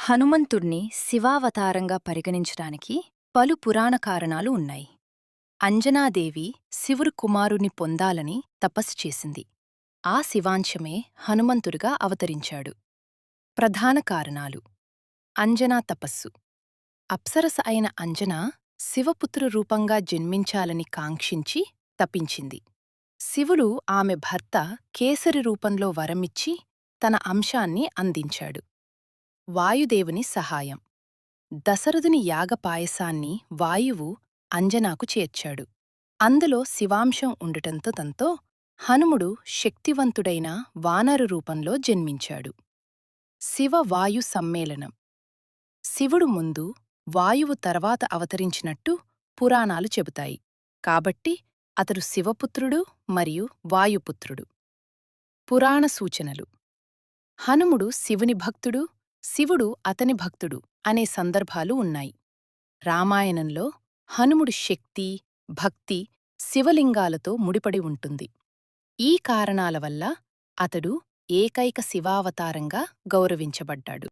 హనుమంతుణ్ణి శివావతారంగా పరిగణించడానికి పలు పురాణ కారణాలు ఉన్నాయి. అంజనాదేవి శివుడు కుమారుణ్ణి పొందాలని తపస్సు చేసింది. ఆ శివాంశమే హనుమంతుడిగా అవతరించాడు. ప్రధాన కారణాలు: అంజనా తపస్సు. అప్సరస అయిన అంజనా శివపుత్ర రూపంగా జన్మించాలని కాంక్షించి తపించింది. శివుడు ఆమె భర్త కేసరి రూపంలో వరమిచ్చి తన అంశాన్ని అందించాడు. వాయుదేవుని సహాయం. దశరథుని యాగపాయసాన్ని వాయువు అంజనాకు చేర్చాడు. అందులో శివాంశం ఉండటంతో తంతో హనుముడు శక్తివంతుడైన వానర రూపంలో జన్మించాడు. శివ-వాయు సమ్మేళనం. శివుడు ముందు, వాయువు తర్వాత అవతరించినట్టు పురాణాలు చెబుతాయి. కాబట్టి అతడు శివపుత్రుడు మరియు వాయుపుత్రుడు. పురాణ సూచనలు: హనుముడు శివుని భక్తుడు, శివుడు అతని భక్తుడు అనే సందర్భాలు ఉన్నాయి. రామాయణంలో హనుముడు శక్తి, భక్తి, శివలింగాలతో ముడిపడి ఉంటుంది. ఈ కారణాల వల్ల అతడు ఏకైక శివావతారంగా గౌరవించబడ్డాడు.